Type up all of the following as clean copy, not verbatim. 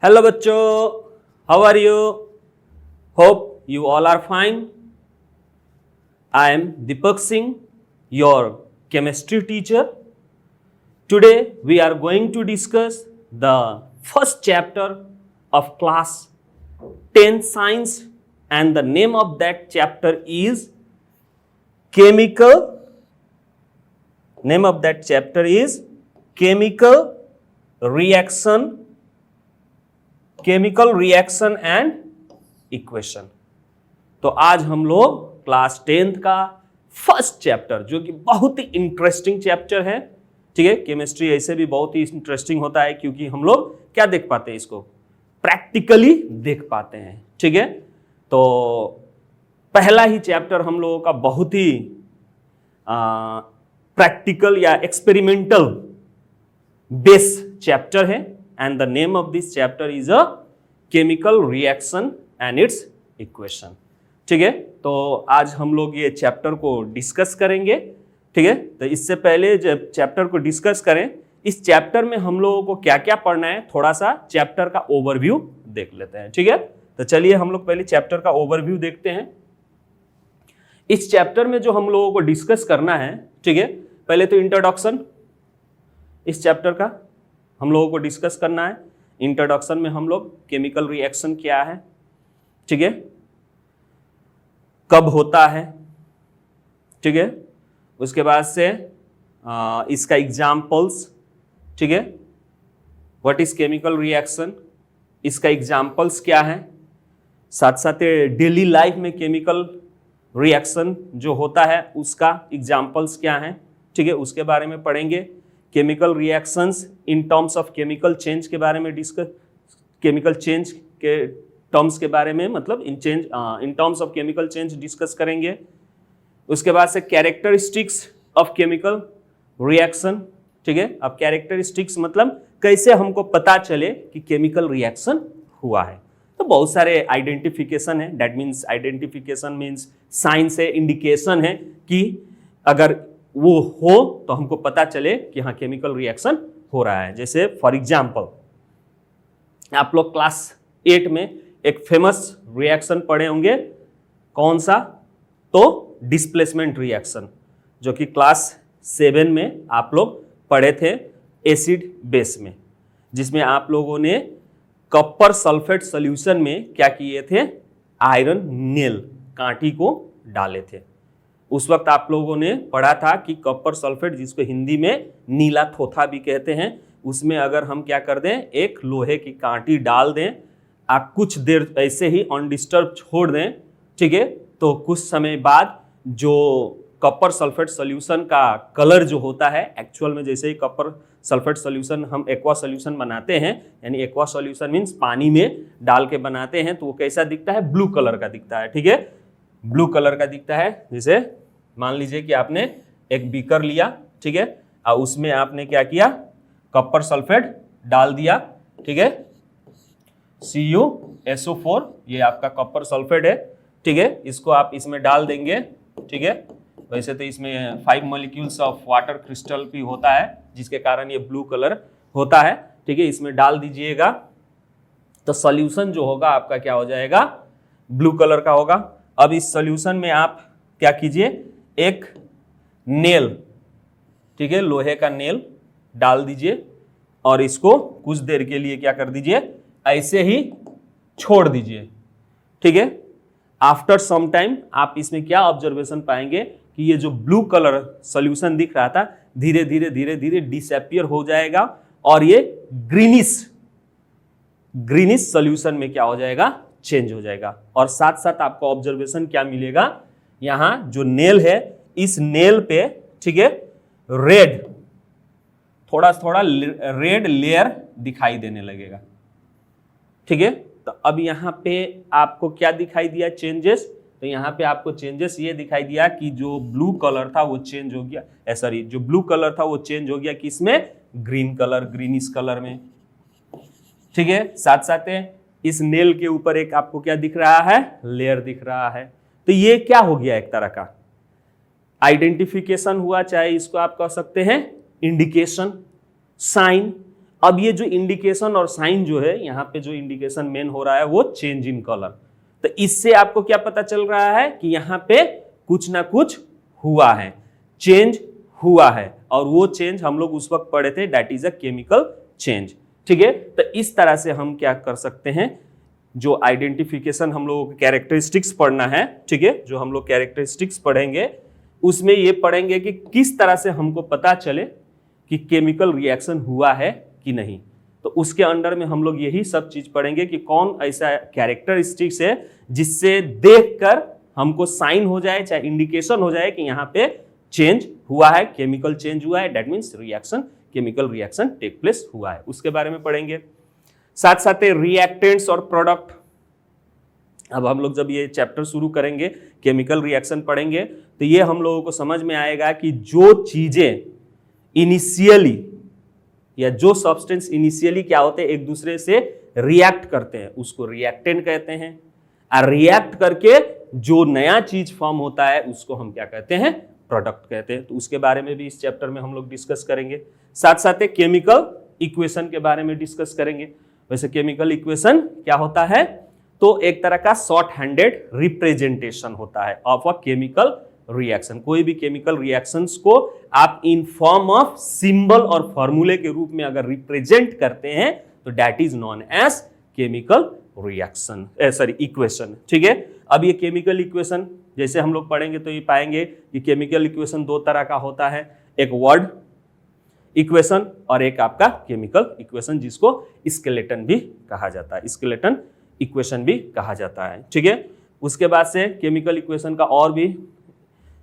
Hello बच्चों, how are you? Hope you all are fine. I am Deepak Singh, your chemistry teacher. Today we are going to discuss the first chapter of class 10 science, and the name of that chapter is chemical. Name of that chapter is chemical reaction and equation. तो आज हम लोग class 10th का first chapter, जो कि बहुत ही interesting chapter है, ठीक है. केमिस्ट्री ऐसे भी बहुत ही इंटरेस्टिंग होता है क्योंकि हम लोग क्या देख पाते हैं, इसको प्रैक्टिकली देख पाते हैं, ठीक है. तो पहला ही चैप्टर हम लोगों का बहुत ही प्रैक्टिकल या एक्सपेरिमेंटल बेस चैप्टर है, and the name of this chapter is a chemical reaction and it's equation. ठीक है, तो आज हम लोग ये चैप्टर को डिस्कस करेंगे, ठीक है. तो इससे पहले जब चैप्टर को डिस्कस करें, इस चैप्टर में हम लोगों को क्या क्या पढ़ना है, थोड़ा सा चैप्टर का ओवरव्यू देख लेते हैं, ठीक है. तो चलिए हम लोग पहले चैप्टर का ओवरव्यू देखते हैं. इस चैप्टर में जो हम लोगों को डिस्कस करना है, ठीक है, पहले तो इंट्रोडक्शन इस चैप्टर का हम लोगों को डिस्कस करना है. इंट्रोडक्शन में हम लोग केमिकल रिएक्शन क्या है, ठीक है, कब होता है, ठीक है, उसके बाद से इसका एग्जाम्पल्स, ठीक है, व्हाट इज केमिकल रिएक्शन, इसका एग्जाम्पल्स क्या है, साथ साथ डेली लाइफ में केमिकल रिएक्शन जो होता है उसका एग्जाम्पल्स क्या है, ठीक है, उसके बारे में पढ़ेंगे. Chemical reactions in terms of chemical change के बारे में डिस्कस, केमिकल चेंज के टर्म्स के बारे में, मतलब in terms of chemical change discuss करेंगे. उसके बाद से कैरेक्टरिस्टिक्स ऑफ केमिकल रिएक्शन, ठीक है. अब कैरेक्टरिस्टिक्स मतलब कैसे हमको पता चले कि केमिकल रिएक्शन हुआ है. तो बहुत सारे आइडेंटिफिकेशन है, that means identification means science है, इंडिकेशन है कि अगर वो हो तो हमको पता चले कि हाँ केमिकल रिएक्शन हो रहा है. जैसे फॉर एग्जाम्पल आप लोग क्लास 8 में एक फेमस रिएक्शन पढ़े होंगे, कौन सा? तो डिस्प्लेसमेंट रिएक्शन, जो कि क्लास 7 में आप लोग पढ़े थे एसिड बेस में, जिसमें आप लोगों ने कॉपर सल्फेट सॉल्यूशन में क्या किए थे, आयरन नेल कांटी को डाले थे. उस वक्त आप लोगों ने पढ़ा था कि कॉपर सल्फेट, जिसको हिंदी में नीला थोथा भी कहते हैं, उसमें अगर हम क्या कर दें, एक लोहे की कांटी डाल दें, आप कुछ देर ऐसे ही अनडिस्टर्ब छोड़ दें, ठीक है, तो कुछ समय बाद जो कॉपर सल्फेट सॉल्यूशन का कलर जो होता है, एक्चुअल में जैसे ही कॉपर सल्फेट सॉल्यूशन हम एक्वा सॉल्यूशन बनाते हैं, यानी एक्वा सॉल्यूशन मीन्स पानी में डाल के बनाते हैं, तो वो कैसा दिखता है, ब्लू कलर का दिखता है, ठीक है, ब्लू कलर का दिखता है. जैसे मान लीजिए कि आपने एक बीकर लिया, ठीक है, और उसमें आपने क्या किया, कॉपर सल्फेट डाल दिया, ठीक है, CuSO4, ये आपका कॉपर सल्फेट है, ठीक है, इसको आप इसमें डाल देंगे, ठीक है. वैसे तो इसमें 5 मॉलिक्यूल्स ऑफ वाटर क्रिस्टल भी होता है, जिसके कारण ये ब्लू कलर होता है, ठीक है. इसमें डाल दीजिएगा तो सॉल्यूशन जो होगा आपका क्या हो जाएगा, ब्लू कलर का होगा. अब इस सॉल्यूशन में आप क्या कीजिए, एक नेल, ठीक है, लोहे का नेल डाल दीजिए और इसको कुछ देर के लिए क्या कर दीजिए, ऐसे ही छोड़ दीजिए, ठीक है. आफ्टर सम टाइम आप इसमें क्या ऑब्जर्वेशन पाएंगे कि ये जो ब्लू कलर सॉल्यूशन दिख रहा था, धीरे धीरे धीरे धीरे डिसअपियर हो जाएगा और ये ग्रीनिश सॉल्यूशन में क्या हो जाएगा, चेंज हो जाएगा. और साथ साथ आपको ऑब्जर्वेशन क्या मिलेगा, यहां जो नेल है, इस नेल पे, ठीक है, रेड, थोड़ा थोड़ा रेड लेयर दिखाई देने लगेगा, ठीक है. तो अब यहां पे आपको क्या दिखाई दिया, चेंजेस. तो यहां पे आपको चेंजेस ये दिखाई दिया कि जो ब्लू कलर था वो चेंज हो गया, सॉरी, जो ब्लू कलर था वो चेंज हो गया किसमें, ग्रीन कलर, ग्रीनिश कलर में, ठीक है. साथ साथ इस नेल के ऊपर एक आपको क्या दिख रहा है, लेयर दिख रहा है. तो ये क्या हो गया, एक तरह का आइडेंटिफिकेशन हुआ, चाहे इसको आप कह सकते हैं इंडिकेशन, साइन, अब ये जो इंडिकेशन और साइन जो है, यहाँ पे जो इंडिकेशन मेन हो रहा है वो चेंज इन कलर। तो इससे आपको क्या पता चल रहा है कि यहाँ पे कुछ ना कुछ हुआ है, चेंज हुआ है, और वो चेंज हम लोग उस वक्त पढ़े थे, that is a chemical change. ठीक है, तो इस तरह से हम क्या कर सकते हैं, जो आइडेंटिफिकेशन हम लोगों को कैरेक्टरिस्टिक्स पढ़ना है, ठीक है, जो हम लोग कैरेक्टरिस्टिक्स पढ़ेंगे उसमें ये पढ़ेंगे कि किस तरह से हमको पता चले कि केमिकल रिएक्शन हुआ है कि नहीं। तो उसके अंडर में हम लोग यही सब चीज पढ़ेंगे कि कौन ऐसा कैरेक्टरिस्टिक्स है जिससे देखकर हमको साइन हो जाए, चाहे इंडिकेशन हो जाए कि यहाँ पे चेंज हुआ है, केमिकल चेंज हुआ है, that means reaction, chemical reaction take place हुआ है, उसके बारे में पढ़ेंगे। साथ साथ रिएक्टेंट्स और प्रोडक्ट। अब हम लोग जब ये चैप्टर शुरू करेंगे, केमिकल रिएक्शन पढ़ेंगे, तो ये हम लोगों को समझ में आएगा कि जो चीजें इनिशियली या जो सब्सटेंस इनिशियली क्या होते हैं, एक दूसरे से रिएक्ट करते हैं, उसको रिएक्टेंट कहते हैं, और रिएक्ट करके जो नया चीज फॉर्म होता है उसको हम क्या कहते हैं, प्रोडक्ट कहते हैं। तो उसके बारे में भी इस चैप्टर में हम लोग डिस्कस करेंगे। साथ साथ केमिकल इक्वेशन के बारे में डिस्कस करेंगे। वैसे केमिकल इक्वेशन क्या होता है, तो एक तरह का शॉर्ट हैंडेड रिप्रेजेंटेशन होता है ऑफ अ केमिकल रिएक्शन। कोई भी केमिकल रिएक्शंस को आप इन फॉर्म ऑफ सिंबल और फॉर्मूले के रूप में अगर रिप्रेजेंट करते हैं तो that is known as chemical reaction, equation. ठीक है, अब ये केमिकल इक्वेशन जैसे हम लोग पढ़ेंगे तो ये पाएंगे कि केमिकल इक्वेशन दो तरह का होता है, एक वर्ड इक्वेशन और एक आपका केमिकल इक्वेशन, जिसको स्केलेटन भी कहा जाता है, स्केलेटन इक्वेशन भी कहा जाता है। ठीक है, उसके बाद से केमिकल इक्वेशन का और भी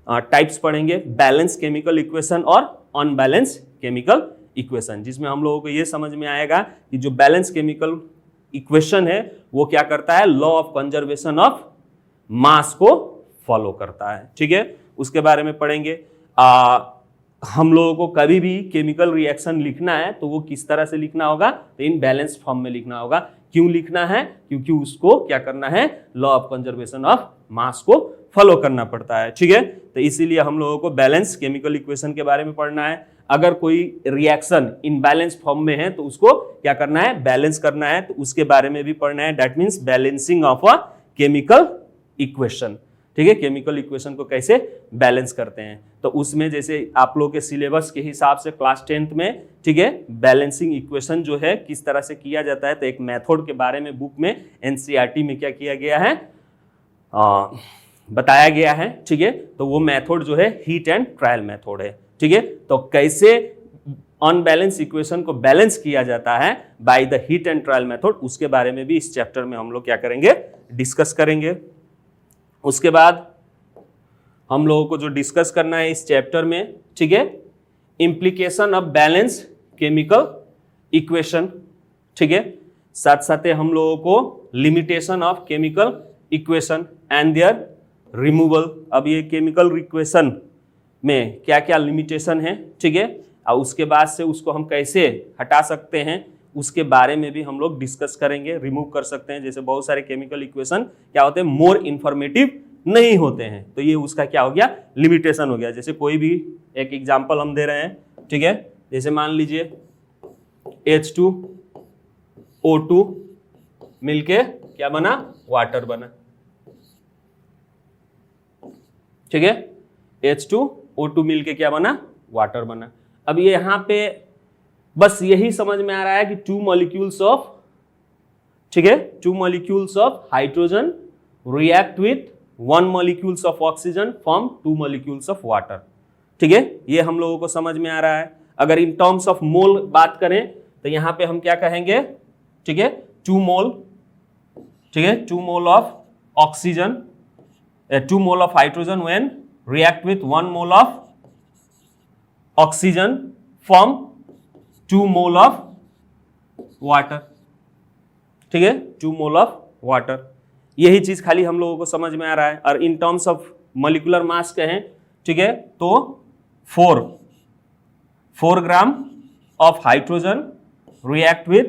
टाइप्स पढ़ेंगे, बैलेंस केमिकल इक्वेशन और अनबैलेंस केमिकल इक्वेशन, जिसमें हम लोगों को ये समझ में आएगा कि जो बैलेंस केमिकल इक्वेशन है वो क्या करता है, law of conservation of mass को फॉलो करता है। ठीक है, उसके बारे में पढ़ेंगे। हम लोगों को कभी भी केमिकल रिएक्शन लिखना है तो वो किस तरह से लिखना होगा, तो इन बैलेंस फॉर्म में लिखना होगा। क्यों लिखना है, क्योंकि उसको क्या करना है, law of conservation of mass को फॉलो करना पड़ता है। ठीक है, तो इसीलिए हम लोगों को बैलेंस केमिकल इक्वेशन के बारे में पढ़ना है। अगर कोई रिएक्शन इन बैलेंस फॉर्म में है तो उसको क्या करना है, बैलेंस करना है, तो उसके बारे में भी पढ़ना है, that means balancing of a chemical equation. ठीक है, केमिकल इक्वेशन को कैसे बैलेंस करते हैं, तो उसमें जैसे आप लोग के सिलेबस के हिसाब से क्लास 10th में, ठीक है, बैलेंसिंग इक्वेशन जो है किस तरह से किया जाता है, तो एक मेथड के बारे में बुक में एनसीईआरटी में क्या किया गया है, बताया गया है। ठीक है, तो वो मेथड जो है हीट एंड ट्रायल मेथड है। ठीक है, तो कैसे अनबैलेंस इक्वेशन को बैलेंस किया जाता है by the heat and trial method, उसके बारे में भी इस चैप्टर में हम लोग क्या करेंगे, डिस्कस करेंगे। उसके बाद हम लोगों को जो डिस्कस करना है इस चैप्टर में, ठीक है, implication of balance chemical equation. ठीक है, साथ साथ हम लोगों को limitation of chemical equation and their removal. अब ये केमिकल इक्वेशन में क्या क्या लिमिटेशन है, ठीक है, और उसके बाद से उसको हम कैसे हटा सकते हैं उसके बारे में भी हम लोग डिस्कस करेंगे, रिमूव कर सकते हैं। जैसे बहुत सारे केमिकल इक्वेशन क्या होते हैं, मोर इंफॉर्मेटिव नहीं होते हैं, तो ये उसका क्या हो गया, लिमिटेशन हो गया। जैसे कोई भी एक एग्जांपल हम दे रहे हैं, ठीक है, जैसे मान लीजिए H2O2 मिलके क्या बना, वाटर बना। ठीक है, H2O2 मिलके क्या बना, वाटर बना। अब ये यहां पे बस यही समझ में आ रहा है कि टू मॉलिक्यूल्स ऑफ, ठीक है, two molecules of hydrogen react with one molecules of oxygen form two molecules of water. ठीक है, ये हम लोगों को समझ में आ रहा है। अगर इन टर्म्स ऑफ मोल बात करें तो यहां पे हम क्या कहेंगे, ठीक है, 2 मोल, ठीक है, 2 mole of oxygen, 2 mole of hydrogen when react with 1 mole of oxygen form 2 mole of water. ठीक है, 2 मोल ऑफ वाटर। यही चीज खाली हम लोगों को समझ में आ रहा है। और in terms of molecular mass कहें, ठीक है, तो 4 gram of hydrogen react with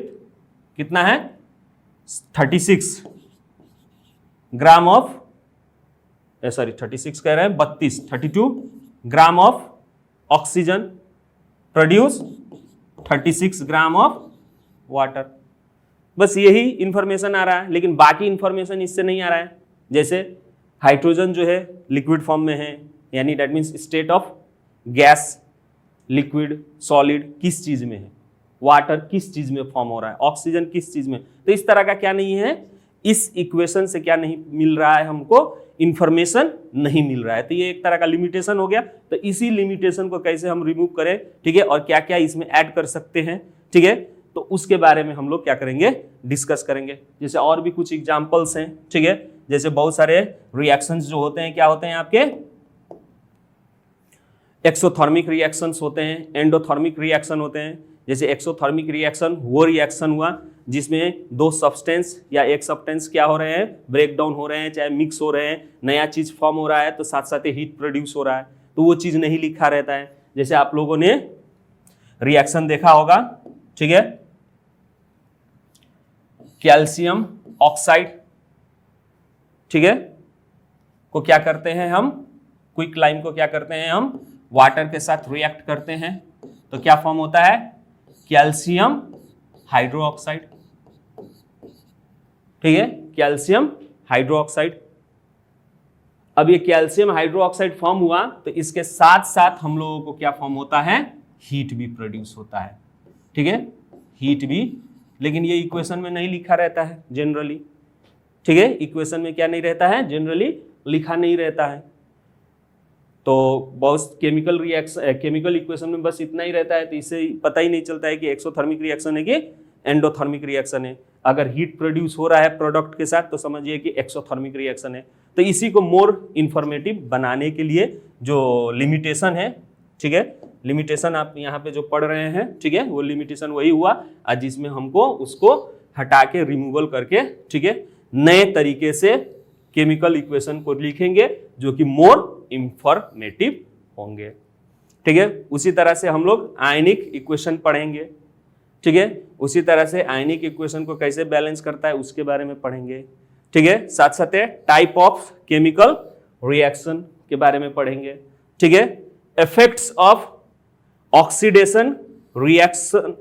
कितना है, 36 ग्राम ऑफ, 36 कह रहे हैं, 32 gram of oxygen produce 36 gram of water. बस यही इंफॉर्मेशन आ रहा है, लेकिन बाकी इंफॉर्मेशन इससे नहीं आ रहा है। जैसे हाइड्रोजन जो है लिक्विड फॉर्म में है, यानी that means state of gas, liquid, solid किस चीज में है, वाटर किस चीज में फॉर्म हो रहा है, ऑक्सीजन किस चीज में। तो इस तरह का क्या नहीं है, इस इक्वेशन से क्या नहीं मिल रहा है, हमको इंफॉर्मेशन नहीं मिल रहा है। तो ये एक तरह का लिमिटेशन हो गया। तो इसी लिमिटेशन को कैसे हम रिमूव करें, ठीक है, और क्या क्या इसमें ऐड कर सकते हैं, ठीक है, तो उसके बारे में हम लोग क्या करेंगे, डिस्कस करेंगे। जैसे और भी कुछ एग्जांपल्स हैं, ठीक है, जैसे बहुत सारे रिएक्शंस जो होते हैं, क्या होते हैं आपके, एक्सोथर्मिक रिएक्शंस होते हैं, एंडोथर्मिक रिएक्शन होते हैं। जैसे एक्सोथर्मिक रिएक्शन वो रिएक्शन हुआ जिसमें दो सब्सटेंस या एक सब्सटेंस क्या हो रहे हैं, ब्रेक डाउन हो रहे हैं, चाहे मिक्स हो रहे हैं, नया चीज फॉर्म हो रहा है, तो साथ साथ हीट प्रोड्यूस हो रहा है, तो वो चीज नहीं लिखा रहता है। जैसे आप लोगों ने रिएक्शन देखा होगा, ठीक है, कैल्शियम ऑक्साइड, ठीक है, को क्या करते हैं हम, क्विक लाइम को क्या करते हैं हम, वाटर के साथ रिएक्ट करते हैं, तो क्या फॉर्म होता है, कैल्शियम हाइड्रोक्साइड, ठीक है, कैल्शियम हाइड्रोक्साइड। अब ये कैल्शियम हाइड्रोक्साइड फॉर्म हुआ तो इसके साथ साथ हम लोगों को क्या फॉर्म होता है, हीट भी प्रोड्यूस होता है, ठीक है, हीट भी, लेकिन ये इक्वेशन में नहीं लिखा रहता है जनरली, ठीक है, इक्वेशन में क्या नहीं रहता है, जनरली लिखा नहीं रहता है। तो बहुत केमिकल इक्वेशन में बस इतना ही रहता है, तो इससे पता ही नहीं चलता है कि एक्सोथर्मिक रिएक्शन है कि एंडोथर्मिक रिएक्शन है। अगर हीट प्रोड्यूस हो रहा है प्रोडक्ट के साथ तो समझिए कि एक्सोथर्मिक रिएक्शन है। तो इसी को मोर इंफॉर्मेटिव बनाने के लिए जो लिमिटेशन है, ठीक है, लिमिटेशन आप यहाँ पे जो पढ़ रहे हैं, ठीक है, वो लिमिटेशन वही हुआ जिसमें हमको उसको हटा के रिमूवल करके, ठीक है, नए तरीके से केमिकल इक्वेशन को लिखेंगे जो कि मोर इंफॉर्मेटिव होंगे, ठीक है। उसी तरह से हम लोग आयनिक इक्वेशन पढ़ेंगे, ठीक है, उसी तरह से आयनिक इक्वेशन को कैसे बैलेंस करता है उसके बारे में पढ़ेंगे, ठीक है। साथ साथ टाइप ऑफ केमिकल रिएक्शन के बारे में पढ़ेंगे, ठीक है। Effects of oxidation reaction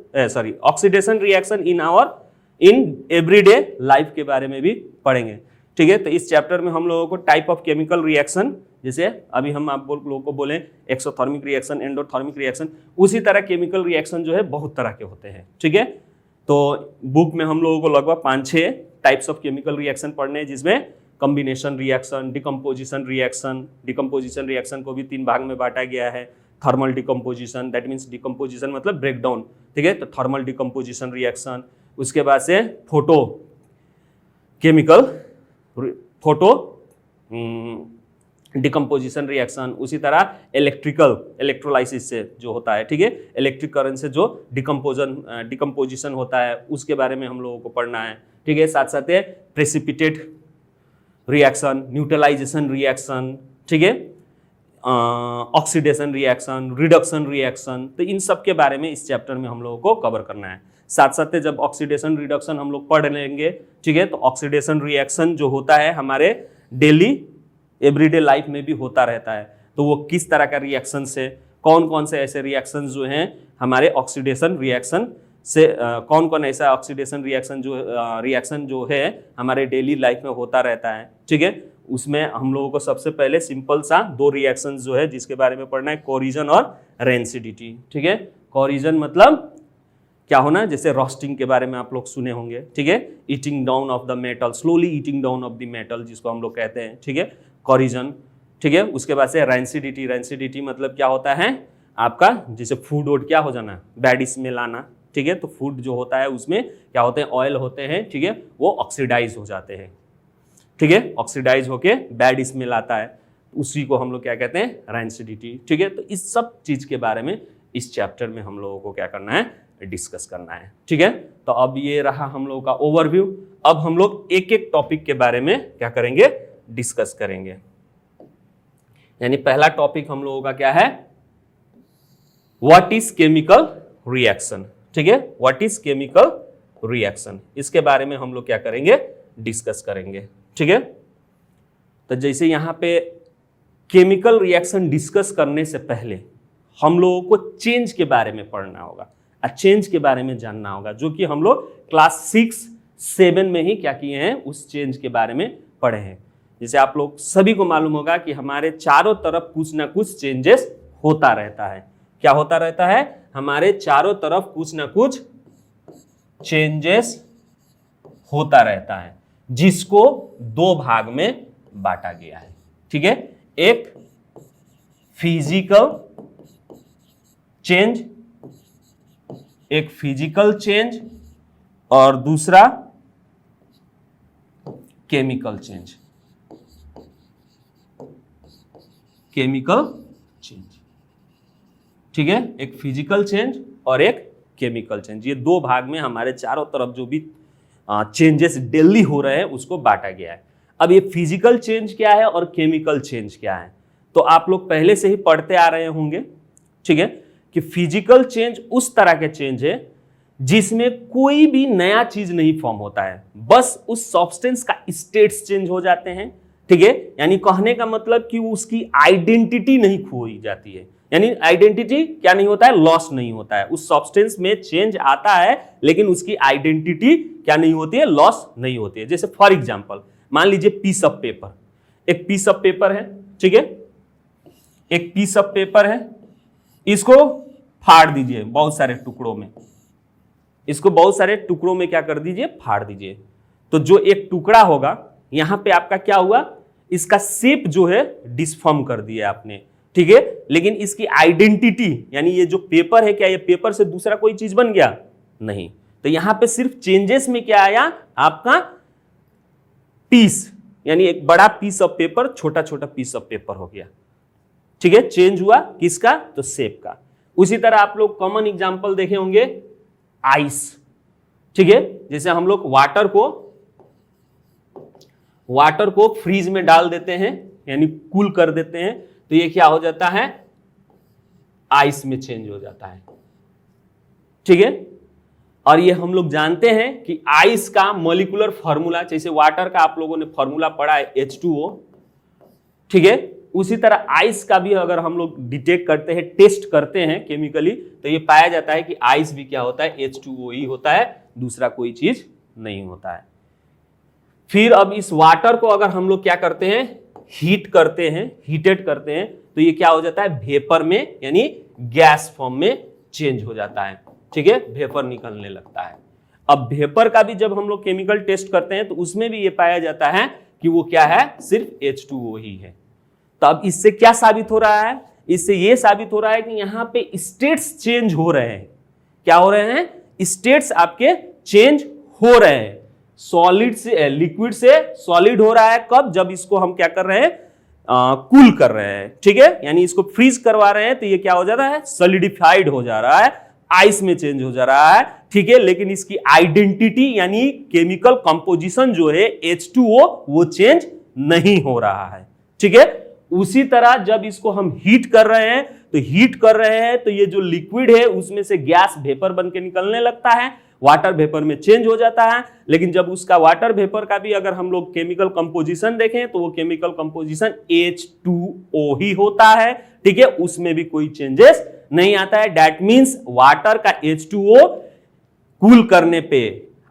in everyday life के बारे में भी पढ़ेंगे, ठीक है। तो इस चैप्टर में हम लोगों को टाइप ऑफ केमिकल रिएक्शन, जैसे अभी हम आप लोगों को बोले एक्सोथर्मिक रिएक्शन, एंडोथर्मिक रिएक्शन, उसी तरह केमिकल रिएक्शन जो है बहुत तरह के होते हैं, ठीक है। तो बुक में हम लोगों को लगभग 5-6 टाइप्स ऑफ केमिकल रिएक्शन पढ़ने हैं, जिसमें कॉम्बिनेशन रिएक्शन, डिकम्पोजिशन रिएक्शन को भी 3 भाग में बांटा गया है। Thermal decomposition, that means decomposition मतलब ब्रेकडाउन, ठीक है, तो थर्मल डिकम्पोजिशन रिएक्शन। उसके बाद से फोटो डिकम्पोजिशन रिएक्शन, उसी तरह इलेक्ट्रोलाइसिस से जो होता है, ठीक है, इलेक्ट्रिक करंट से जो डिकम्पोजिशन होता है उसके बारे में हम लोगों को पढ़ना है, ठीक है। साथ साथ प्रेसिपिटेट रिएक्शन, न्यूट्रलाइजेशन रिएक्शन, ठीक है, ऑक्सीडेशन रिएक्शन, रिडक्शन रिएक्शन, तो इन सब के बारे में इस चैप्टर में हम लोगों को कवर करना है। साथ साथ जब ऑक्सीडेशन रिडक्शन हम लोग पढ़ लेंगे, ठीक है, तो ऑक्सीडेशन रिएक्शन जो होता है हमारे डेली एवरीडे लाइफ में भी होता रहता है, तो वो किस तरह का रिएक्शन से, कौन कौन से ऐसे रिएक्शन जो हैं हमारे ऑक्सीडेशन रिएक्शन से, कौन कौन ऐसा ऑक्सीडेशन रिएक्शन जो है हमारे डेली लाइफ में होता रहता है, ठीक है। उसमें हम लोगों को सबसे पहले सिंपल सा 2 रिएक्शन जो है जिसके बारे में पढ़ना है, कोरिजन और रेंसिडिटी, ठीक है। कोरिजन मतलब क्या होना, जैसे रोस्टिंग के बारे में आप लोग सुने होंगे, ठीक है, eating down of the metal, slowly eating down of the metal जिसको हम लोग कहते हैं, ठीक है, कोरिजन, ठीक है। उसके बाद से रेंसिडिटी मतलब क्या होता है आपका, जैसे फूड वोड क्या हो जाना, बैड स्मेल आना, ठीक है, तो फूड जो होता है उसमें क्या होते हैं, ऑयल होते हैं, ठीक है, वो ऑक्सीडाइज हो जाते हैं, ठीक है, ऑक्सीडाइज होके बैड स्मेल आता है, उसी को हम लोग क्या कहते हैं, रेंसिडिटी, ठीक है। तो इस सब चीज के बारे में इस चैप्टर में हम लोगों को क्या करना है, डिस्कस करना है, ठीक है। तो अब ये रहा हम लोगों का ओवरव्यू। अब हम लोग एक एक टॉपिक के बारे में क्या करेंगे, डिस्कस करेंगे। यानी पहला टॉपिक हम लोगों का क्या है, व्हाट इज केमिकल रिएक्शन, ठीक है, व्हाट इज केमिकल रिएक्शन, इसके बारे में हम लोग क्या करेंगे, डिस्कस करेंगे, ठीक है। तो जैसे यहां पे केमिकल रिएक्शन डिस्कस करने से पहले हम लोगों को चेंज के बारे में पढ़ना होगा। चेंज के बारे में जानना होगा, जो कि हम लोग क्लास 6-7 में ही क्या किए हैं, उस चेंज के बारे में पढ़े हैं। जैसे आप लोग सभी को मालूम होगा कि हमारे चारों तरफ कुछ ना कुछ चेंजेस होता रहता है। क्या होता रहता है? हमारे चारों तरफ कुछ ना कुछ चेंजेस होता रहता है, जिसको दो भाग में बांटा गया है। ठीक है, एक फिजिकल चेंज, एक फिजिकल चेंज और दूसरा केमिकल चेंज। केमिकल चेंज, ठीक है, एक फिजिकल चेंज और एक केमिकल चेंज। ये दो भाग में हमारे चारों तरफ जो भी चेंजेस डेली हो रहे हैं उसको बांटा गया है। अब ये फिजिकल चेंज क्या है और केमिकल चेंज क्या है, तो आप लोग पहले से ही पढ़ते आ रहे होंगे, ठीक है, कि फिजिकल चेंज उस तरह के चेंज है जिसमें कोई भी नया चीज नहीं फॉर्म होता है, बस उस सब्सटेंस का स्टेट्स चेंज हो जाते हैं। ठीक है, यानी कहने का मतलब कि उसकी आइडेंटिटी नहीं खोई जाती है, यानी आइडेंटिटी क्या नहीं होता है, लॉस नहीं होता है। उस सब्सटेंस में चेंज आता है लेकिन उसकी आइडेंटिटी क्या नहीं होती है, लॉस नहीं होती है। जैसे फॉर एग्जांपल मान लीजिए पीस ऑफ पेपर, एक पीस ऑफ पेपर है, ठीक है, एक पीस ऑफ पेपर है, इसको फाड़ दीजिए बहुत सारे टुकड़ों में, इसको बहुत सारे टुकड़ों में क्या कर दीजिए, फाड़ दीजिए। तो जो एक टुकड़ा होगा यहां पे आपका क्या हुआ, इसका शेप जो है डिसफॉर्म कर दिया आपने, ठीक है, लेकिन इसकी आइडेंटिटी यानी ये जो पेपर है, क्या ये पेपर से दूसरा कोई चीज बन गया? नहीं। तो यहां पे सिर्फ चेंजेस में क्या आया, आपका पीस, यानी एक बड़ा पीस ऑफ पेपर छोटा छोटा पीस ऑफ पेपर हो गया। ठीक है, चेंज हुआ किसका, तो शेप का। उसी तरह आप लोग कॉमन एग्जांपल देखे होंगे आइस, ठीक है, जैसे हम लोग वाटर को फ्रीज में डाल देते हैं यानी कूल कर देते हैं, तो ये क्या हो जाता है, आइस में चेंज हो जाता है। ठीक है, और ये हम लोग जानते हैं कि आइस का मॉलिक्यूलर फॉर्मूला, जैसे वाटर का आप लोगों ने फॉर्मूला पढ़ा है H2O, ठीक है, उसी तरह आइस का भी अगर हम लोग डिटेक्ट करते हैं, टेस्ट करते हैं केमिकली, तो ये पाया जाता है कि आइस भी क्या होता है, H2O ही होता है, दूसरा कोई चीज नहीं होता है। फिर अब इस वाटर को अगर हम लोग क्या करते हैं, हीट करते हैं, हीटेड करते हैं, तो ये क्या हो जाता है, वेपर में यानी गैस फॉर्म में चेंज हो जाता है। ठीक है, वेपर निकलने लगता है। अब वेपर का भी जब हम लोग केमिकल टेस्ट करते हैं तो उसमें भी ये पाया जाता है कि वो क्या है, सिर्फ H2O ही है। तो अब इससे क्या साबित हो रहा है, इससे ये साबित हो रहा है कि यहां पे स्टेट्स चेंज हो रहे हैं। क्या हो रहे हैं, स्टेट्स आपके चेंज हो रहे हैं। सॉलिड से लिक्विड से सॉलिड हो रहा है, कब, जब इसको हम क्या कर रहे हैं, कूल कर रहे हैं। ठीक है, यानी इसको फ्रीज करवा रहे हैं, तो ये क्या हो जा रहा है, सॉलिडिफाइड हो जा रहा है, आइस में चेंज हो जा रहा है। ठीक है, लेकिन इसकी आइडेंटिटी यानी केमिकल कंपोजिशन जो है H2O वो चेंज नहीं हो रहा है। ठीक है, उसी तरह जब इसको हम हीट कर रहे हैं तो ये जो लिक्विड है उसमें से गैस वेपर बन के निकलने लगता है, वाटर वेपर में चेंज हो जाता है। लेकिन जब उसका वाटर वेपर का भी अगर हम लोग केमिकल कंपोजिशन देखें तो वो केमिकल कंपोजिशन H2O ही होता है। ठीक है, उसमें भी कोई चेंजेस नहीं आता है। दैट मींस वाटर का H2O कूल करने पे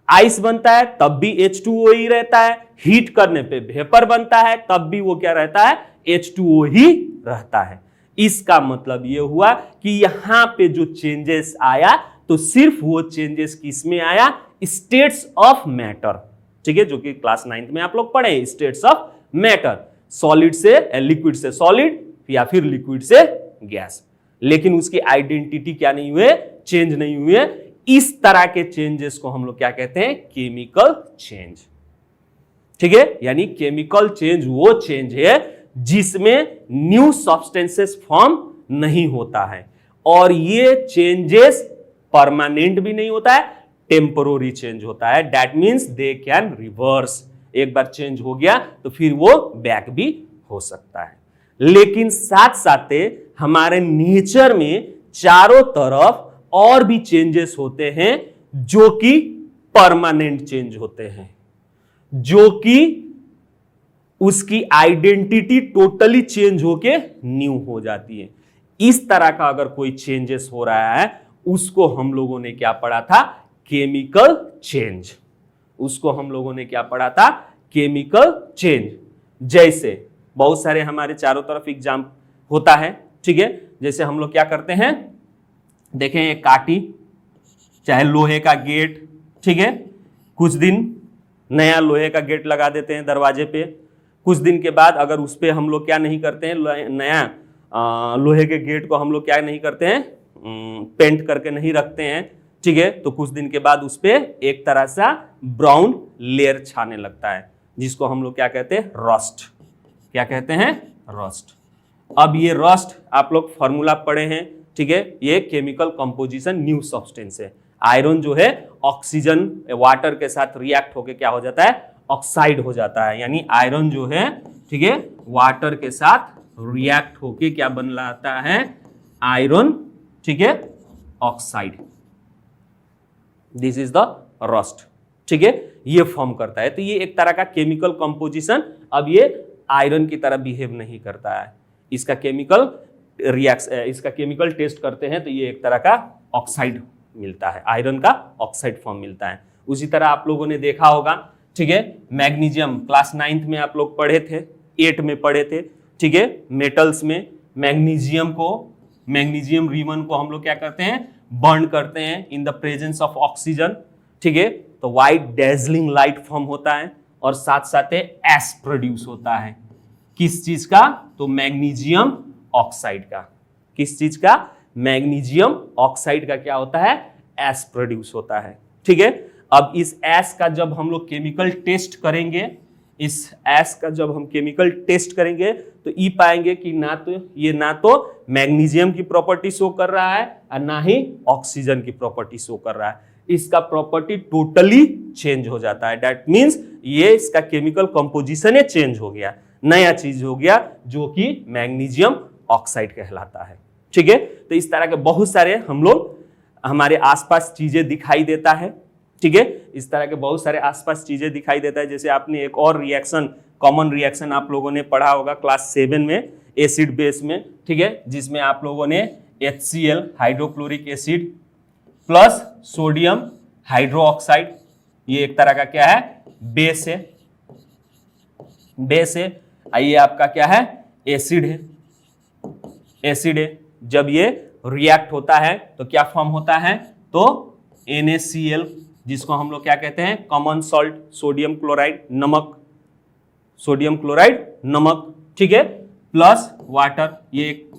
आइस बनता है तब भी H2O ही रहता है, हीट करने पे वेपर बनता है तब भी वो क्या रहता है, H2O ही रहता है। इसका मतलब ये हुआ कि यहां पे जो चेंजेस आया तो सिर्फ वो चेंजेस किसमें आया, स्टेट्स ऑफ मैटर। ठीक है, जो कि क्लास 9th में आप लोग पढ़े, स्टेट्स ऑफ मैटर, सॉलिड से लिक्विड से सॉलिड या फिर लिक्विड से गैस। लेकिन उसकी आइडेंटिटी क्या नहीं हुए, चेंज नहीं हुए। इस तरह के चेंजेस को हम लोग क्या कहते हैं, केमिकल चेंज। ठीक है, यानी केमिकल चेंज वो चेंज है जिसमें न्यू सब्सटेंसेस फॉर्म नहीं होता है, और ये चेंजेस परमानेंट भी नहीं होता है, टेम्पररी चेंज होता है। That means they can reverse, एक बार चेंज हो गया तो फिर वो बैक भी हो सकता है। लेकिन साथ साथ हमारे नेचर में चारों तरफ और भी चेंजेस होते हैं जो कि परमानेंट चेंज होते हैं, जो कि उसकी आइडेंटिटी टोटली चेंज होके न्यू हो जाती है। इस तरह का अगर कोई चेंजेस हो रहा है उसको हम लोगों ने क्या पढ़ा था? Chemical change. उसको हम लोगों ने क्या पढ़ा था? Chemical change. जैसे बहुत सारे हमारे चारों तरफ एग्जाम होता है, ठीक है। जैसे हम लोग क्या करते हैं, देखें एक काटी, चाहे लोहे का गेट, ठीक है, कुछ दिन नया लोहे का गेट लगा देते हैं दरवाजे पे, कुछ दिन के बाद अगर उस पे हम लोग क्या नहीं करते हैं, नया लोहे के गेट को हम लोग क्या नहीं करते हैं, पेंट करके नहीं रखते हैं, ठीक है, तो कुछ दिन के बाद उस पे एक तरह सा ब्राउन लेयर छाने लगता है, जिसको हम लोग क्या कहते हैं? रस्ट। क्या कहते हैं? रस्ट। अब ये रस्ट आप लोग फॉर्मूला पढ़े हैं, ठीक है, ये केमिकल कंपोजिशन न्यू सब्सटेंस है। आयरन जो है ऑक्सीजन वाटर के साथ रिएक्ट होके क्या हो जाता है? ऑक्साइड हो जाता है। यानी आयरन जो है, ठीक है, वाटर के साथ रिएक्ट होके क्या बन जाता है? आयरन, ठीक है, oxide. This is the rust, ठीक है, ये फॉर्म करता है। तो ये एक तरह का केमिकल कंपोजिशन, अब ये आयरन की तरह बिहेव नहीं करता है। इसका केमिकल इसका केमिकल टेस्ट करते हैं तो ये एक तरह का ऑक्साइड मिलता है, आयरन का ऑक्साइड फॉर्म मिलता है। उसी तरह आप लोगों ने देखा होगा, ठीक है, मैग्नीशियम क्लास 9th में आप लोग पढ़े थे, 8 में पढ़े थे, ठीक है, मेटल्स में मैग्नीशियम रिबन को हम लोग क्या करते हैं? बर्न करते हैं इन द प्रेजेंस ऑफ ऑक्सीजन, ठीक है, तो व्हाइट डेजलिंग लाइट फॉर्म होता है और साथ साथ एस प्रोड्यूस होता है। किस चीज का? तो मैग्नीशियम ऑक्साइड का। किस चीज का? मैग्नीशियम ऑक्साइड का क्या होता है? एस प्रोड्यूस होता है, ठीक है। अब इस एस का जब हम लोग केमिकल टेस्ट करेंगे, इस एस का जब हम केमिकल टेस्ट करेंगे तो ये पाएंगे कि ना तो मैग्नीशियम की प्रॉपर्टी शो कर रहा है और ना ही ऑक्सीजन की प्रॉपर्टी शो कर रहा है। इसका प्रॉपर्टी टोटली चेंज हो जाता है। दैट मीन्स ये इसका केमिकल कंपोजिशन चेंज हो गया, नया चीज हो गया जो कि मैग्नीशियम ऑक्साइड कहलाता है, ठीक है। तो इस तरह के बहुत सारे हम लोग हमारे आसपास चीजें दिखाई देता है, ठीक है, इस तरह के बहुत सारे आसपास चीजें दिखाई देता है। जैसे आपने एक और रिएक्शन, कॉमन रिएक्शन आप लोगों ने पढ़ा होगा क्लास 7 में, एसिड बेस में, ठीक है, जिसमें आप लोगों ने HCl hydrochloric acid plus sodium hydroxide, ये एक तरह का क्या है? बेस है। बेस है। ये आपका क्या है? एसिड है। एसिड है। जब ये रिएक्ट होता है तो क्या फॉर्म होता है? तो NaCl, जिसको हम लोग क्या कहते हैं? कॉमन सॉल्ट, सोडियम क्लोराइड, नमक, सोडियम क्लोराइड, नमक, ठीक है, प्लस वाटर। ये एक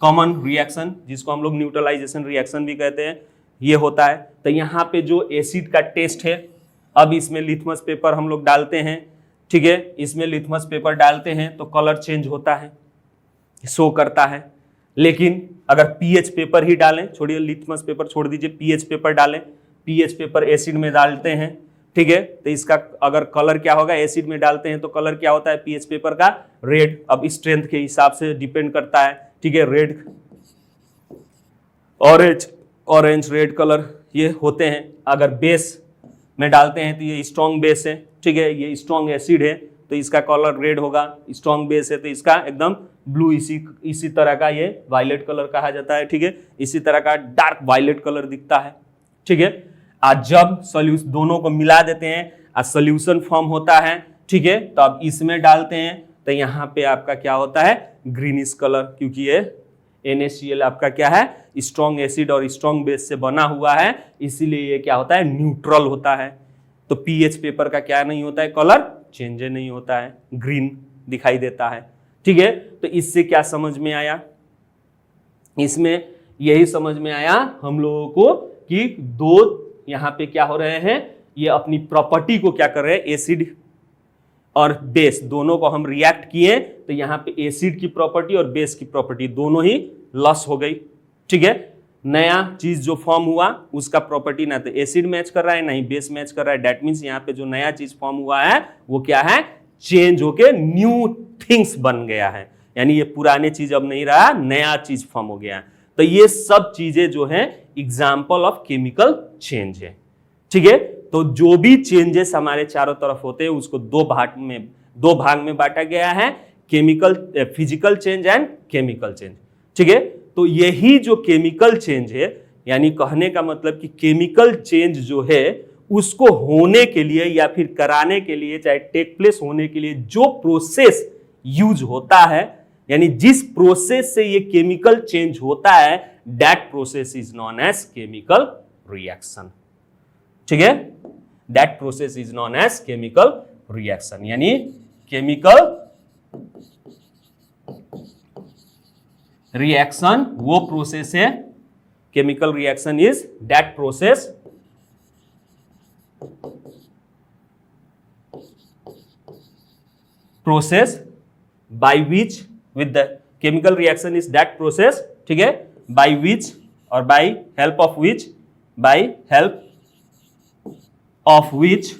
कॉमन रिएक्शन जिसको हम लोग न्यूट्रलाइजेशन रिएक्शन भी कहते हैं, ये होता है। तो यहाँ पे जो एसिड का टेस्ट है, अब इसमें लिथमस पेपर हम लोग डालते हैं, ठीक है, इसमें लिथमस पेपर डालते हैं तो कलर चेंज होता है, शो करता है। लेकिन अगर पीएच पेपर ही डालें, छोड़िए लिथमस पेपर छोड़ दीजिए, पीएच पेपर डालें, पीएच पेपर एसिड में डालते हैं, ठीक है, तो इसका अगर कलर क्या होगा? एसिड में डालते हैं तो कलर क्या होता है पीएच पेपर का? रेड। अब स्ट्रेंथ के हिसाब से डिपेंड करता है, ठीक है, रेड, ऑरेंज, रेड कलर ये होते हैं। अगर बेस में डालते हैं तो ये स्ट्रॉन्ग बेस है, ठीक है, ये स्ट्रॉन्ग एसिड है तो इसका कलर रेड होगा। स्ट्रॉन्ग बेस है तो इसका एकदम ब्लू, इसी तरह का ये वायलेट कलर कहा जाता है, ठीक है, इसी तरह का डार्क वायलेट कलर दिखता है, ठीक है। आज जब सोल्यूशन दोनों को मिला देते हैं और सोल्यूशन फॉर्म होता है, ठीक है, तो अब इसमें डालते हैं तो यहाँ पे आपका क्या होता है? ग्रीनिश कलर, क्योंकि ये NaCl आपका क्या है? स्ट्रॉन्ग एसिड और स्ट्रॉन्ग बेस से बना हुआ है, इसीलिए ये क्या होता है? न्यूट्रल होता है। तो पीएच पेपर का क्या नहीं होता है? कलर चेंज नहीं होता है, ग्रीन दिखाई देता है, ठीक है। तो इससे क्या समझ में आया? इसमें यही समझ में आया हम लोगों को कि दो यहाँ पे क्या हो रहे हैं, ये अपनी प्रॉपर्टी को क्या कर रहे हैं? एसिड और बेस दोनों को हम रिएक्ट किए तो यहाँ पे एसिड की प्रॉपर्टी और बेस की प्रॉपर्टी दोनों ही लॉस हो गई, ठीक है। नया चीज जो फॉर्म हुआ उसका प्रॉपर्टी ना तो एसिड मैच कर रहा है ना ही बेस मैच कर रहा है। दैट मीन्स यहाँ पे जो नया चीज फॉर्म हुआ है वो क्या है? चेंज होके न्यू थिंग्स बन गया है, यानी ये पुराने चीज अब नहीं रहा, नया चीज फॉर्म हो गया। तो ये सब चीजें जो है एग्जाम्पल ऑफ केमिकल चेंज है, ठीक है। तो जो भी चेंजेस हमारे चारों तरफ होते हैं उसको दो भाग में बांटा गया है, physical change and chemical change, ठीक है। तो यही जो केमिकल चेंज है यानी कहने का मतलब कि केमिकल चेंज जो है उसको होने के लिए या फिर कराने के लिए, चाहे टेक प्लेस होने के लिए जो प्रोसेस यूज होता है, यानी जिस प्रोसेस से ये केमिकल चेंज होता है, that process is known as chemical reaction. ठीक है, that process is known as chemical reaction. यानी केमिकल रिएक्शन वो प्रोसेस है, chemical reaction is that process by which with the chemical reaction is that process, ठीक है, by which or by help of which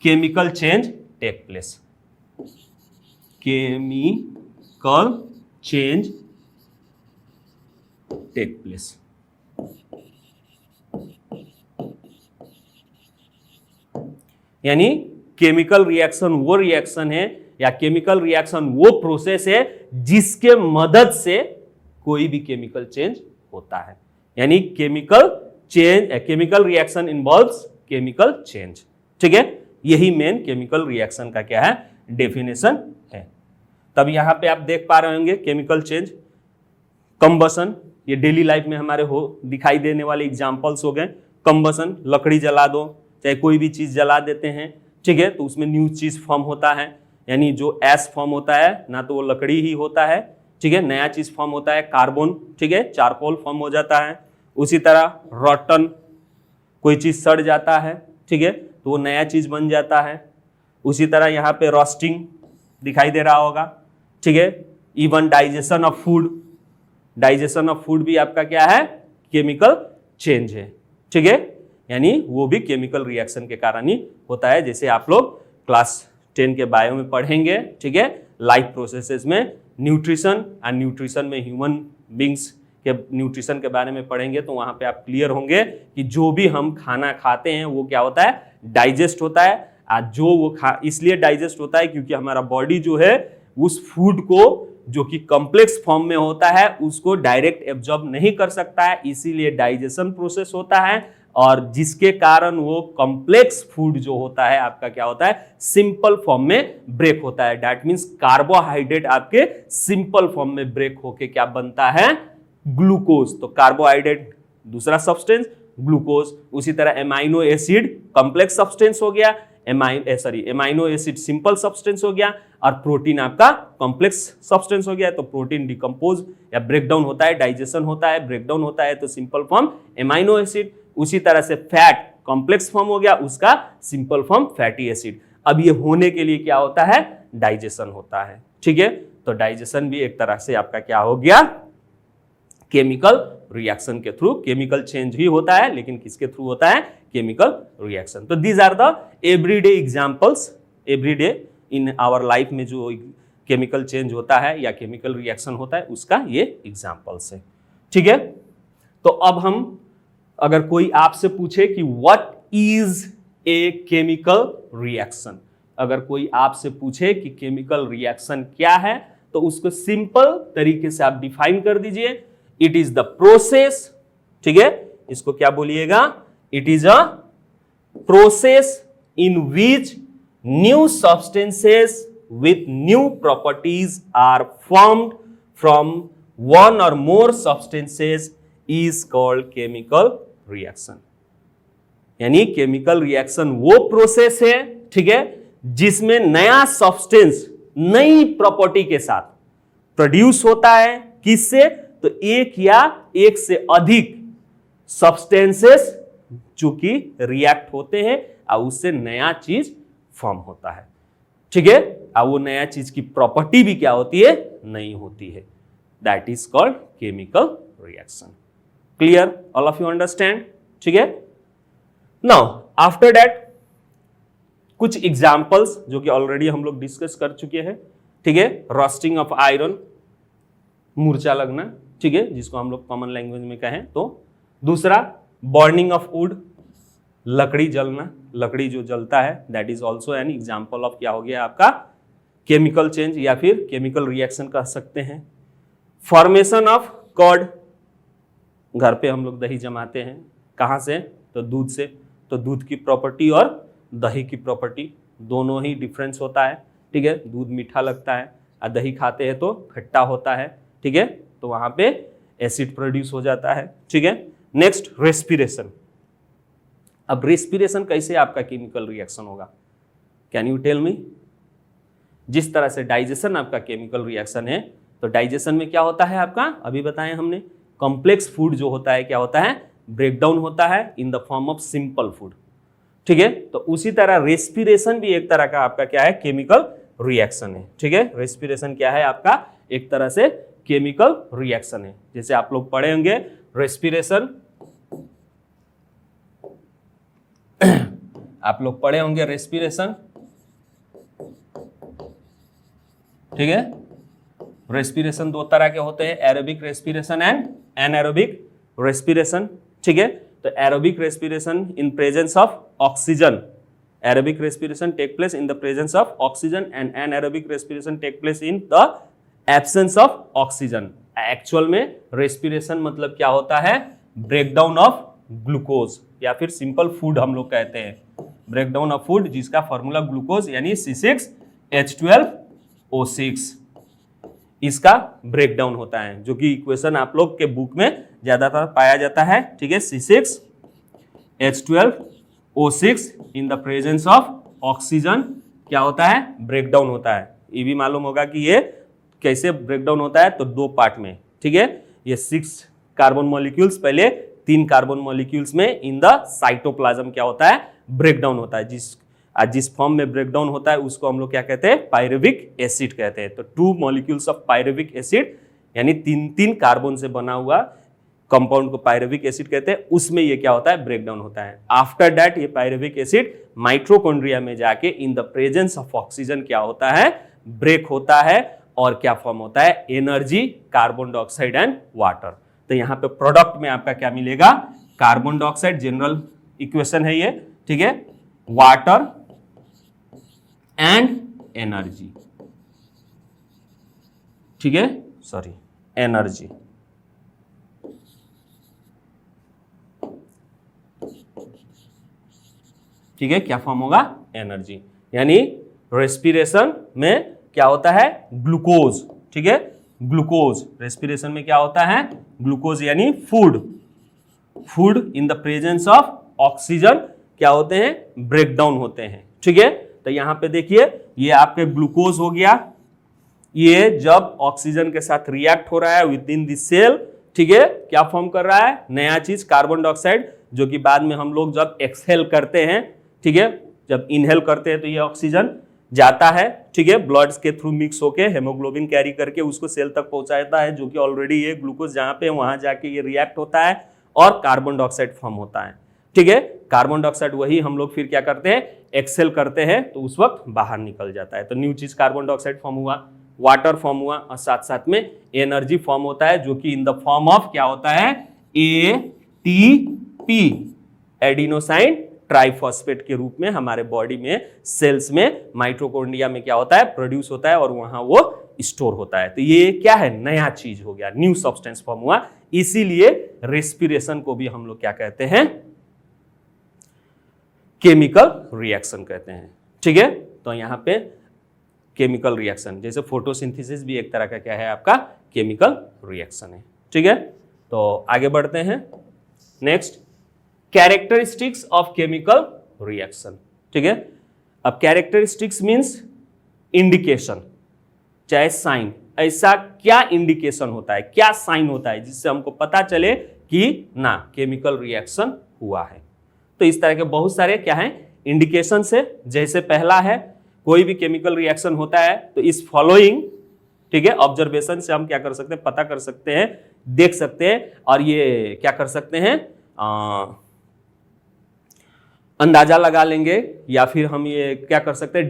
chemical change take place, chemical change take place। यानी chemical reaction वो reaction है या chemical reaction वो process है जिसके मदद से कोई भी केमिकल चेंज होता है। यानी chemical reaction involves chemical change. ठीक है, यही मेन केमिकल रिएक्शन का क्या है, डेफिनेशन है। तब यहां पे आप देख पा रहे होंगे केमिकल चेंज, कंबसन, ये डेली लाइफ में हमारे दिखाई देने वाले एग्जांपल्स हो गए। कंबसन, लकड़ी जला दो, चाहे कोई भी चीज जला देते हैं, ठीक है, तो उसमें न्यू चीज फॉर्म होता है, यानी जो एस फॉर्म होता है ना तो वो लकड़ी ही होता है, ठीक है, नया चीज फॉर्म होता है कार्बन, ठीक है, चारकोल फॉर्म हो जाता है। उसी तरह रॉटन, कोई चीज सड़ जाता है, ठीक है, तो वो नया चीज बन जाता है। उसी तरह यहाँ पे रोस्टिंग दिखाई दे रहा होगा, ठीक है। इवन डाइजेशन ऑफ फूड भी आपका क्या है, केमिकल चेंज है, ठीक है, यानी वो भी केमिकल रिएक्शन के कारण ही होता है। जैसे आप लोग क्लास 10 के बायो में पढ़ेंगे, ठीक है, लाइफ प्रोसेसेस में न्यूट्रिशन एंड न्यूट्रिशन में ह्यूमन बींग्स के न्यूट्रिशन के बारे में पढ़ेंगे, तो वहां पे आप क्लियर होंगे कि जो भी हम खाना खाते हैं वो क्या होता है, डाइजेस्ट होता है। जो वो इसलिए डाइजेस्ट होता है क्योंकि हमारा बॉडी जो है उस फूड को जो कि कॉम्प्लेक्स फॉर्म में होता है उसको डायरेक्ट एब्जॉर्ब नहीं कर सकता है, इसीलिए डाइजेशन प्रोसेस होता है। और जिसके कारण वो कॉम्प्लेक्स फूड जो होता है आपका क्या होता है, सिंपल फॉर्म में ब्रेक होता है। दैट मींस कार्बोहाइड्रेट आपके सिंपल फॉर्म में ब्रेक होके क्या बनता है, ग्लूकोज। तो कार्बोहाइड्रेट दूसरा सब्सटेंस, ग्लूकोज। उसी तरह एमाइनो एसिड कॉम्प्लेक्स सब्सटेंस हो गया, एमाइनो एसिड सिंपल सब्सटेंस हो गया, और प्रोटीन आपका कॉम्प्लेक्स सब्सटेंस हो गया। तो प्रोटीन डिकम्पोज या ब्रेकडाउन होता है, डाइजेशन होता है, ब्रेकडाउन होता है, तो सिंपल फॉर्म एमाइनो एसिड। उसी तरह से फैट कॉम्प्लेक्स फॉर्म हो गया, उसका सिंपल फॉर्म फैटी एसिड। अब ये होने के लिए क्या होता है, डाइजेशन होता है, ठीक है। तो डाइजेशन भी एक तरह से आपका क्या हो गया, केमिकल रिएक्शन के थ्रू। केमिकल चेंज ही होता है, लेकिन किसके थ्रू होता है, केमिकल रिएक्शन। तो these are the everyday examples, everyday in our life में जो केमिकल चेंज होता है या केमिकल रिएक्शन होता है उसका ये एग्जांपल्स है, ठीक है। तो अब हम अगर कोई आपसे पूछे कि what is a chemical reaction, अगर कोई आपसे पूछे कि केमिकल रिएक्शन क्या है, तो उसको सिंपल तरीके से आप डिफाइन कर दीजिए, इट इज द प्रोसेस, ठीक है, इसको क्या बोलिएगा, it is a process in which new substances with new properties are formed from one or more substances is called chemical reaction। यानी केमिकल रिएक्शन वो प्रोसेस है, ठीक है, जिसमें नया सब्सटेंस नई प्रॉपर्टी के साथ प्रोड्यूस होता है। किससे, तो एक या एक से अधिक सब्सटेंसेस जो कि रिएक्ट होते हैं और उससे नया चीज फॉर्म होता है, ठीक है। और वो नया चीज की प्रॉपर्टी भी क्या होती है, नई होती है। That is called chemical reaction. Clear, all of you understand, ठीक है। नाउ आफ्टर दैट कुछ एग्जांपल्स जो कि ऑलरेडी हम लोग डिस्कस कर चुके हैं, ठीक है। रोस्टिंग ऑफ आयरन, मूर्छा लगना, ठीक है, जिसको हम लोग कॉमन लैंग्वेज में कहें तो। दूसरा बर्निंग ऑफ वुड, लकड़ी जलना, लकड़ी जो जलता है, that is also an example of क्या हो गया आपका, केमिकल चेंज या फिर केमिकल रिएक्शन कह सकते हैं। फॉर्मेशन ऑफ कॉर्ड, घर पे हम लोग दही जमाते हैं, कहाँ से? तो दूध से। तो दूध की प्रॉपर्टी और दही की प्रॉपर्टी दोनों ही डिफरेंस होता है, ठीक है। दूध मीठा लगता है और दही खाते हैं तो खट्टा होता है, ठीक है। तो वहाँ पे एसिड प्रोड्यूस हो जाता है, ठीक है। Next respiration. अब रेस्पिरेशन कैसे आपका केमिकल रिएक्शन होगा? Can you tell me? जिस तरह से डाइजेशन आपका केमिकल रिएक्शन है, तो डाइजेशन में क्या होता है आपका? अभी बताएं हमने, कॉम्प्लेक्स फूड जो होता है क्या होता है? ब्रेकडाउन होता है in the form of simple food, ठीक है। तो उसी तरह रेस्पिरेशन भी एक तरह का आपका क्या है? केमिकल रिएक्शन है, ठीक है। रेस्पिरेशन क्या है आपका? एक तरह से केमिकल रिएक्शन है। जैसे आप लोग पढ़े होंगे रेस्पिरेशन आप लोग पढ़े होंगे रेस्पिरेशन, ठीक है। रेस्पिरेशन दो तरह के होते हैं, aerobic respiration and anaerobic respiration, ठीक है। तो aerobic respiration in presence of oxygen, aerobic respiration take place in the presence of oxygen and anaerobic respiration take place in the absence of oxygen. Actual में respiration मतलब क्या होता है? Breakdown of glucose, या फिर सिंपल फूड हम लोग कहते हैं, ब्रेकडाउन ऑफ फूड, जिसका फॉर्मूला ग्लूकोज यानी C6H12O6, इसका ब्रेकडाउन होता है, जो कि इक्वेशन आप लोग के बुक में ज्यादातर पाया जाता है, ठीक है। C6H12O6 in the presence of oxygen क्या होता है? ब्रेकडाउन होता है। ये भी मालूम होगा कि ये कैसे ब्रेकडाउन होता है, तो दो पार्ट में, ठीक है। ये 6 कार्बन मॉलिक्यूल्स पहले 3 कार्बन मॉलिक्यूल्स में इन द साइटोप्लाज्म क्या होता है? ब्रेकडाउन होता है। जिस फॉर्म में ब्रेकडाउन होता है उसको हम लोग क्या कहते हैं? पायरुविक एसिड कहते हैं। तो 2 मॉलिक्यूल्स ऑफ पायरुविक एसिड यानी 3 कार्बन से बना हुआ कंपाउंड को पायरुविक एसिड कहते हैं, उसमें ये क्या होता है? ब्रेकडाउन होता है। आफ्टर दैट ये पायरुविक एसिड माइटोकॉन्ड्रिया में जाके इन द प्रेजेंस ऑफ ऑक्सीजन क्या होता है? ब्रेक होता है और क्या फॉर्म होता है? Energy, carbon dioxide and water. तो यहाँ पे प्रोडक्ट में आपका क्या मिलेगा? कार्बन डाइऑक्साइड, जनरल इक्वेशन है ये, ठीक है, वाटर एंड एनर्जी, ठीक है, सॉरी एनर्जी, ठीक है। क्या फॉर्म होगा? एनर्जी। यानी रेस्पिरेशन में क्या होता है? ग्लूकोज, ठीक है, ग्लूकोज। रेस्पिरेशन में क्या होता है? ग्लूकोज यानी food, food in the presence of oxygen क्या होते हैं? ब्रेकडाउन होते हैं, ठीक है। तो यहां पे देखिए ये आपके ग्लूकोज हो गया, ये जब ऑक्सीजन के साथ रिएक्ट हो रहा है विद इन दिस सेल, ठीक है, क्या फॉर्म कर रहा है? नया चीज, कार्बन डाइऑक्साइड, जो कि बाद में हम लोग जब एक्सहेल करते हैं, ठीक है, जब इनहेल करते हैं तो ये ऑक्सीजन जाता है, ठीक है, ब्लड के थ्रू मिक्स होके हेमोग्लोबिन कैरी करके उसको सेल तक पहुंचाता है, जो कि ऑलरेडी ये ग्लूकोज जहां पे वहां जाके ये रिएक्ट होता है और कार्बन डाइऑक्साइड फॉर्म होता है, ठीक है। कार्बन डाइऑक्साइड वही हम लोग फिर क्या करते हैं? एक्सेल करते हैं, तो उस वक्त बाहर निकल जाता है। तो न्यू चीज कार्बन डाइऑक्साइड फॉर्म हुआ, वाटर फॉर्म हुआ और साथ साथ में एनर्जी फॉर्म होता है, जो कि इन द फॉर्म ऑफ क्या होता है? ATP, एडिनोसाइन ट्राइफॉस्फेट के रूप में हमारे बॉडी में सेल्स में माइटोकॉन्ड्रिया में क्या होता है? प्रोड्यूस होता है और वहां वो स्टोर होता है। तो ये क्या है? नया चीज हो गया, न्यू सब्सटेंस फॉर्म हुआ। इसीलिए रेस्पिरेशन को भी हम लोग क्या कहते हैं? केमिकल रिएक्शन कहते हैं, ठीक है। तो यहां पे केमिकल रिएक्शन, जैसे फोटोसिंथेसिस भी एक तरह का क्या है? आपका केमिकल रिएक्शन है, ठीक है। तो आगे बढ़ते हैं। Next, characteristics of chemical reaction, ठीक है। अब कैरेक्टरिस्टिक्स मींस इंडिकेशन, चाहे साइन, ऐसा क्या इंडिकेशन होता है, क्या साइन होता है जिससे हमको पता चले कि ना केमिकल रिएक्शन हुआ है। तो इस तरह के बहुत सारे क्या हैं? इंडिकेशन से। जैसे पहला है, कोई भी केमिकल रिएक्शन होता है तो इस फॉलोइंग, ठीक है, ऑब्जर्वेशन से हम क्या कर सकते हैं? पता कर सकते हैं, देख सकते हैं, और ये क्या कर सकते हैं? अंदाजा लगा लेंगे, या फिर हम ये क्या कर सकते हैं?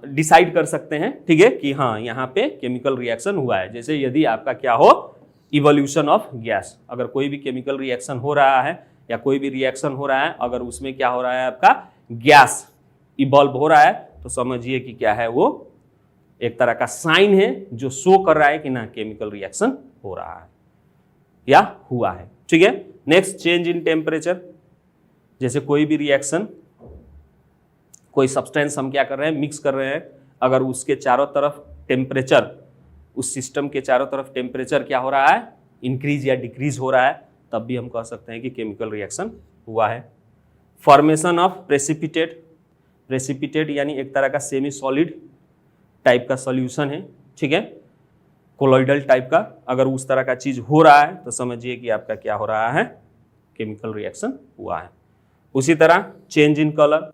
डिसाइड कर सकते हैं, ठीक है, कि हाँ यहाँ पे केमिकल रिएक्शन हुआ है। जैसे यदि आपका क्या हो? इवोल्यूशन ऑफ गैस, अगर कोई भी केमिकल रिएक्शन हो रहा है या कोई भी रिएक्शन हो रहा है, अगर उसमें क्या हो रहा है? आपका गैस इवॉल्व हो रहा है, तो समझिए कि क्या है? वो एक तरह का साइन है जो शो कर रहा है कि ना केमिकल रिएक्शन हो रहा है, या हुआ है। ठीक है, नेक्स्ट चेंज इन टेम्परेचर, जैसे कोई भी रिएक्शन, कोई सब्सटेंस हम क्या कर रहे हैं, मिक्स कर रहे हैं, अगर उसके चारों तरफ टेम्परेचर, उस सिस्टम के चारों तरफ टेम्परेचर क्या हो रहा है, इंक्रीज या डिक्रीज हो रहा है, तब भी हम कह सकते हैं कि केमिकल रिएक्शन हुआ है। फॉर्मेशन ऑफ प्रेसिपिटेट, प्रेसिपिटेट यानी एक तरह का सेमी सॉलिड टाइप का सॉल्यूशन है। ठीक है, कोलॉइडल टाइप का, अगर उस तरह का चीज हो रहा है तो समझिए कि आपका क्या हो रहा है, केमिकल रिएक्शन हुआ है। उसी तरह चेंज इन कलर,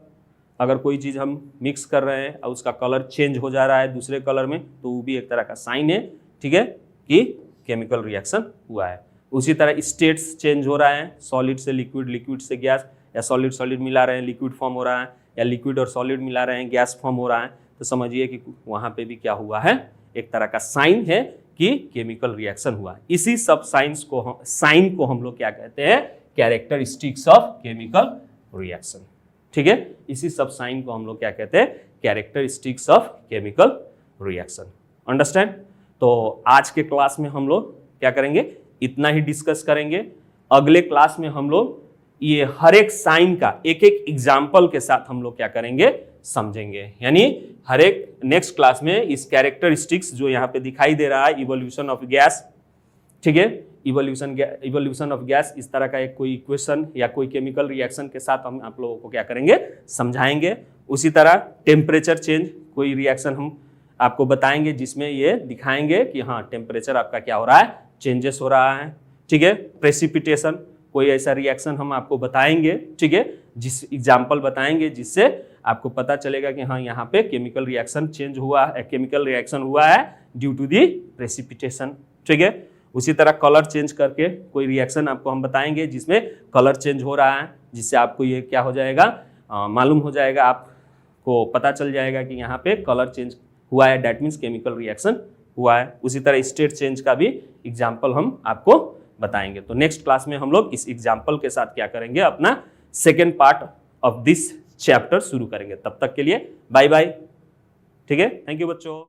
अगर कोई चीज हम मिक्स कर रहे हैं और उसका कलर चेंज हो जा रहा है दूसरे कलर में, तो वो भी एक तरह का साइन है, ठीक है, कि केमिकल रिएक्शन हुआ है। उसी तरह स्टेट्स चेंज हो रहा है, सॉलिड से लिक्विड, लिक्विड से गैस, या सॉलिड सॉलिड मिला रहे हैं लिक्विड फॉर्म हो रहा है, या लिक्विड और सॉलिड मिला रहे हैं गैस फॉर्म हो रहा है, तो समझिए कि वहां पे भी क्या हुआ है, एक तरह का साइन है कि केमिकल रिएक्शन हुआ है। इसी सब साइंस को, साइन को हम लोग क्या कहते हैं, कैरेक्टरिस्टिक्स ऑफ केमिकल रिएक्शन। ठीक है, इसी सब साइन को हम लोग क्या कहते हैं, characteristics of chemical reaction. Understand? तो आज के क्लास में हम लोग क्या करेंगे, इतना ही डिस्कस करेंगे। अगले क्लास में हम लोग ये हर एक साइन का एक एक एग्जाम्पल के साथ हम लोग क्या करेंगे, समझेंगे। यानी हर एक नेक्स्ट क्लास में इस कैरेक्टरिस्टिक्स जो यहाँ पे दिखाई दे रहा है, इवोल्यूशन ऑफ गैस, ठीक है, इवोल्यूशन ऑफ गैस, इस तरह का एक कोई इक्वेशन या कोई केमिकल रिएक्शन के साथ हम आप लोगों को क्या करेंगे, समझाएंगे। उसी तरह टेम्परेचर चेंज, कोई रिएक्शन हम आपको बताएंगे जिसमें ये दिखाएंगे कि हाँ टेम्परेचर आपका क्या हो रहा है, चेंजेस हो रहा है। ठीक है, प्रेसिपिटेशन, कोई ऐसा रिएक्शन हम आपको बताएंगे, ठीक है, जिस एग्जाम्पल बताएंगे जिससे आपको पता चलेगा कि हाँ यहाँ पे केमिकल रिएक्शन चेंज हुआ है, केमिकल रिएक्शन हुआ है ड्यू टू दी प्रेसिपिटेशन। ठीक है, उसी तरह कलर चेंज करके कोई रिएक्शन आपको हम बताएंगे जिसमें कलर चेंज हो रहा है, जिससे आपको ये क्या हो जाएगा, मालूम हो जाएगा, आपको पता चल जाएगा कि यहाँ पे कलर चेंज हुआ है, दैट मीन्स केमिकल रिएक्शन हुआ है। उसी तरह स्टेट चेंज का भी एग्जाम्पल हम आपको बताएंगे। तो नेक्स्ट क्लास में हम लोग इस एग्जाम्पल के साथ क्या करेंगे, अपना second part of this chapter शुरू करेंगे। तब तक के लिए बाय बाय। ठीक है, थैंक यू बच्चों।